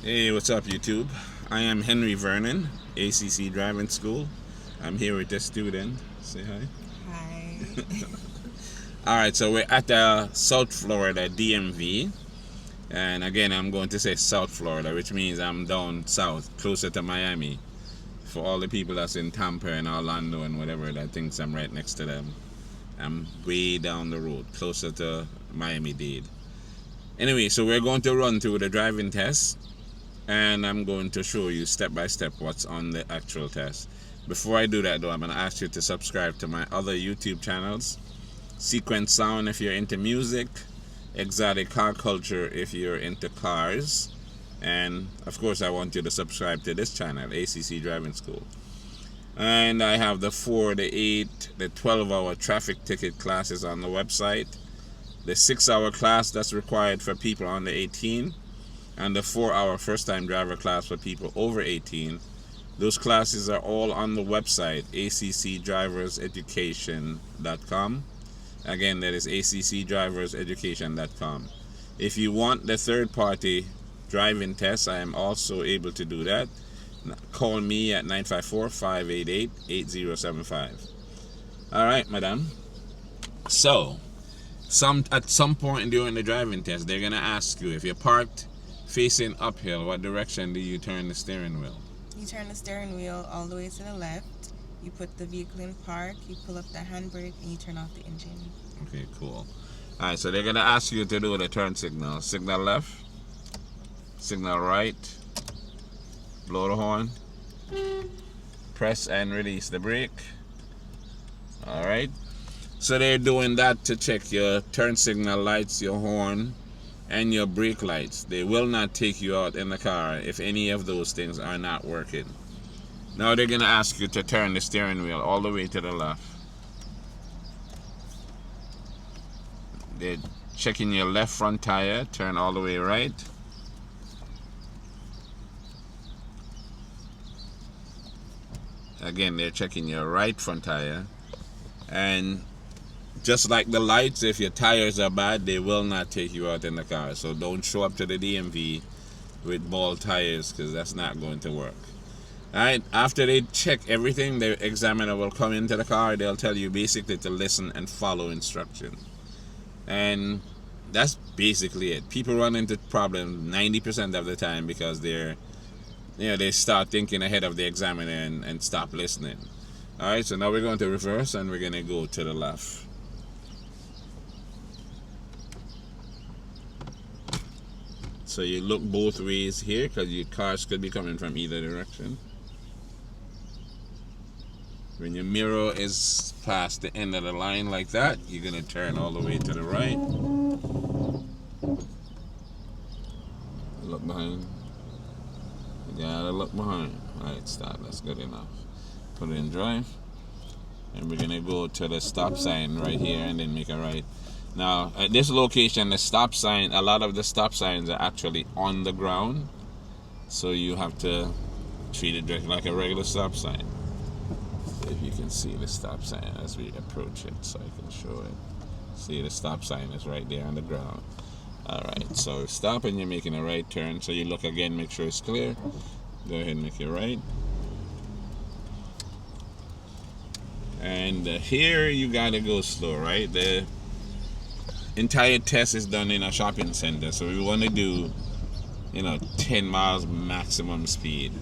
Hey, what's up, YouTube? I am Henry Vernon, ACC Driving School. I'm here with the student. Say hi. Hi. All right, so we're at South Florida DMV, and again, I'm going to say South Florida, which means I'm down south, closer to Miami. For all the people that's in Tampa and Orlando and whatever that thinks I'm right next to them, I'm way down the road, closer to Miami-Dade. Anyway, so we're going to run through the driving test, and I'm going to show you step by step what's on the actual test. Before I do that though, I'm going to ask you to subscribe to my other YouTube channels: Sequence Sound if you're into music, Exotic Car Culture if you're into cars, and of course I want you to subscribe to this channel, ACC Driving School. And I have the 4, the 8, the 12-hour traffic ticket classes on the website, the 6-hour class that's required for people under 18, and the 4-hour first-time driver class for people over 18. Those classes are all on the website, accdriverseducation.com. Again, that is accdriverseducation.com. If you want the third-party driving test, I am also able to do that. Call me at 954-588-8075. All right, madam. So, at some point during the driving test, they're going to ask you, if you're parked facing uphill, what direction do you turn the steering wheel? You turn the steering wheel all the way to the left. You put the vehicle in park. You pull up the handbrake and you turn off the engine. Okay, cool. All right, so they're going to ask you to do the turn signal. Signal left, signal right, blow the horn, press and release the brake. All right. So they're doing that to check your turn signal lights, your horn, and your brake lights. They will not take you out in the car if any of those things are not working. Now they're going to ask you to turn the steering wheel all the way to the left. They're checking your left front tire, turn all the way right. Again, they're checking your right front tire. And just like the lights, if your tires are bad, they will not take you out in the car. So don't show up to the DMV with bald tires, because that's not going to work. Alright, after they check everything, the examiner will come into the car. They'll tell you basically to listen and follow instruction. And that's basically it. People run into problems 90% of the time because they start thinking ahead of the examiner and stop listening. Alright, so now we're going to reverse and we're going to go to the left. So you look both ways here, because your cars could be coming from either direction. When your mirror is past the end of the line like that, you're going to turn all the way to the right. Look behind. You gotta look behind. Alright, stop. That's good enough. Put it in drive. And we're going to go to the stop sign right here and then make a right. Now, at this location, the stop sign, a lot of the stop signs are actually on the ground. So you have to treat it just like a regular stop sign. If you can see the stop sign as we approach it, so I can show it. See, the stop sign is right there on the ground. Alright, so stop and you're making a right turn. So you look again, make sure it's clear. Go ahead and make your right. And here you gotta go slow, right? The entire test is done in a shopping center, so we want to do 10 miles maximum speed,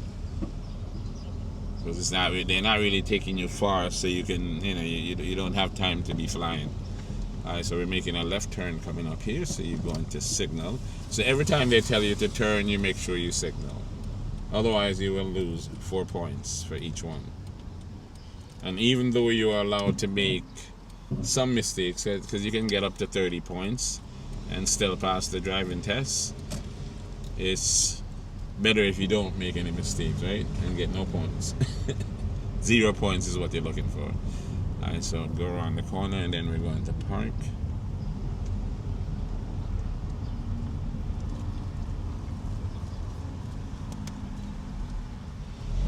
because they're not really taking you far, so you can you don't have time to be flying. Alright, so we're making a left turn coming up here, so you're going to signal. So every time they tell you to turn, you make sure you signal, otherwise you will lose 4 points for each one. And even though you are allowed to make some mistakes, because you can get up to 30 points and still pass the driving test, it's better if you don't make any mistakes, right? And get no points. 0 points is what you're looking for. Alright, so go around the corner and then we're going to park.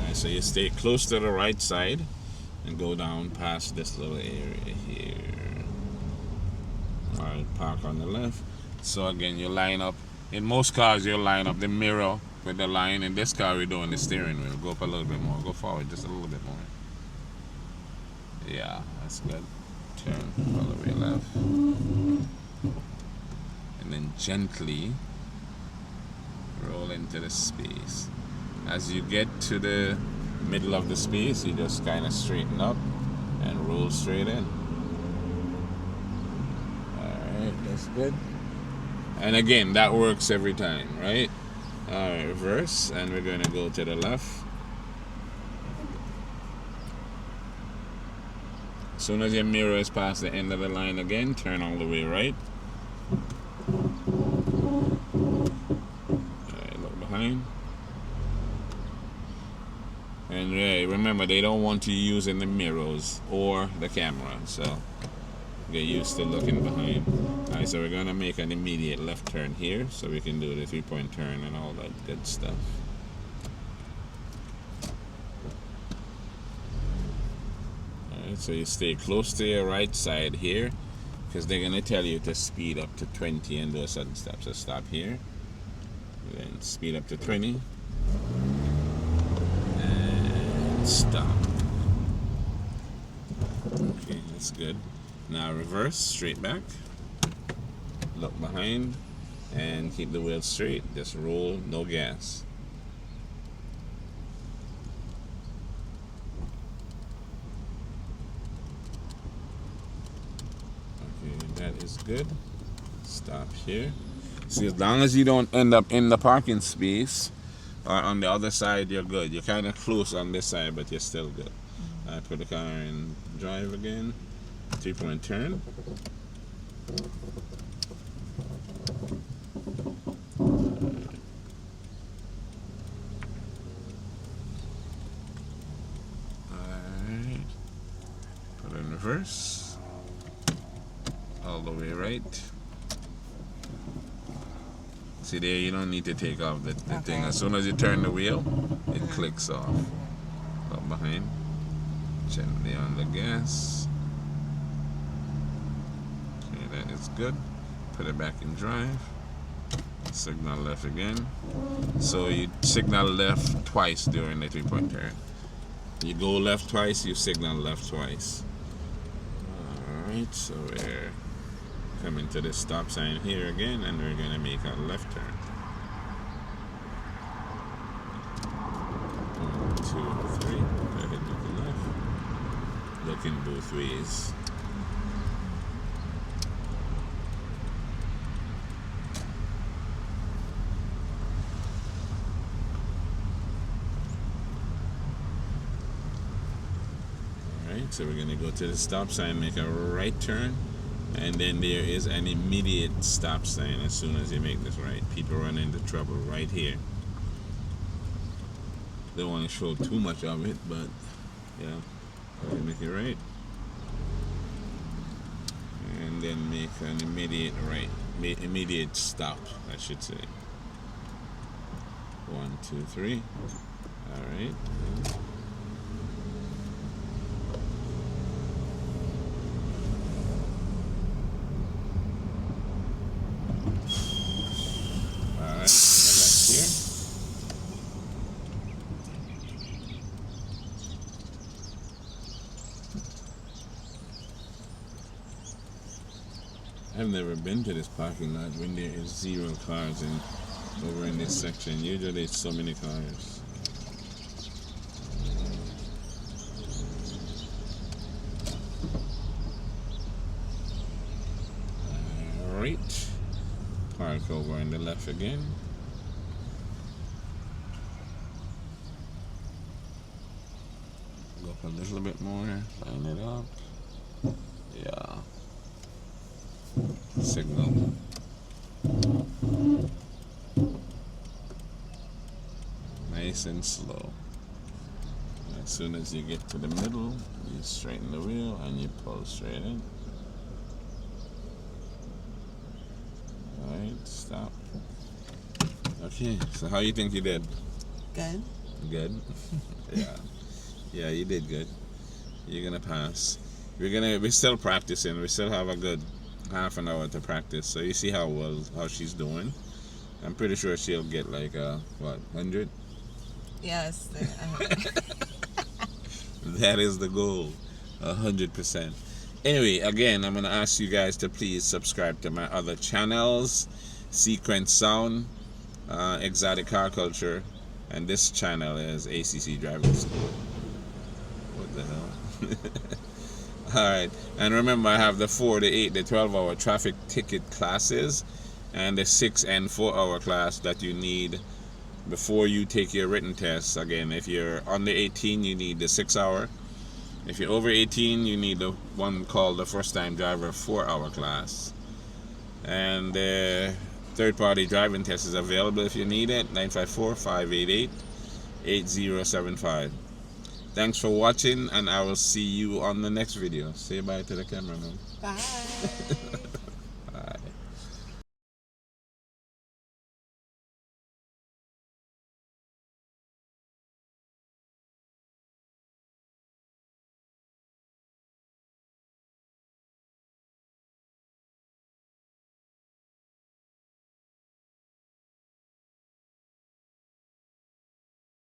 Alright, so you stay close to the right side and go down past this little area here. Alright, park on the left. So again, you line up. In most cars, you'll line up the mirror with the line. In this car, we're doing the steering wheel. Go up a little bit more. Go forward just a little bit more. Yeah, that's good. Turn all the way left. And then gently roll into the space. As you get to the middle of the space, you just kind of straighten up and roll straight in. Alright, that's good. And again, that works every time, right? Alright, reverse, and we're going to go to the left. As soon as your mirror is past the end of the line again, turn all the way right. Alright, look behind. And remember, they don't want you using the mirrors or the camera, so get used to looking behind. Alright, so we're going to make an immediate left turn here, so we can do the 3-point turn and all that good stuff. Alright, so you stay close to your right side here, because they're going to tell you to speed up to 20 and do a sudden stop. So stop here, then speed up to 20, and stop. Okay, that's good. Now reverse, straight back, look behind, and keep the wheel straight. Just roll, no gas. Okay, that is good. Stop here. See, as long as you don't end up in the parking space or on the other side, you're good. You're kind of close on this side, but you're still good. I put the car in drive again. 3-point turn. Alright. Put in reverse. All the way right. See there, you don't need to take off the thing. As soon as you turn the wheel, it clicks off. Look behind. Gently on the gas. That is good. Put it back in drive. Signal left again. So you signal left twice during the 3-point turn. You go left twice, you signal left twice. Alright, so we're coming to the stop sign here again, and we're going to make a left turn. 1, 2, 3. Go ahead, look left. Looking both ways. So we're going to go to the stop sign, make a right turn, and then there is an immediate stop sign as soon as you make this right. People run into trouble right here. Don't want to show too much of it, but yeah, make it right. And then make an immediate right, immediate stop, I should say. 1, 2, 3. Alright. I've never been to this parking lot when there is 0 cars over in this section. Usually it's so many cars. Alright. Park over on the left again. Go up a little bit more, line it up. Yeah. Signal. Nice and slow. As soon as you get to the middle, you straighten the wheel and you pull straight in. Alright, stop. Okay, so how you think you did? Good. Good? Yeah. Yeah, you did good. You're gonna pass. We're still practicing. We still have a good half an hour to practice. So you see how she's doing. I'm pretty sure she'll get like 100. Yes. That is the goal, 100%. Anyway, again, I'm gonna ask you guys to please subscribe to my other channels: Sequence Sound, Exotic Car Culture, and this channel is ACC Driving School. What the hell? Alright, and remember, I have the 4, the 8, the 12-hour traffic ticket classes and the 6 and 4-hour class that you need before you take your written test. Again, if you're under 18, you need the 6-hour. If you're over 18, you need the one called the First Time Driver 4-hour class. And the third-party driving test is available if you need it. 954-588-8075. Thanks for watching, and I will see you on the next video. Say bye to the cameraman. Bye.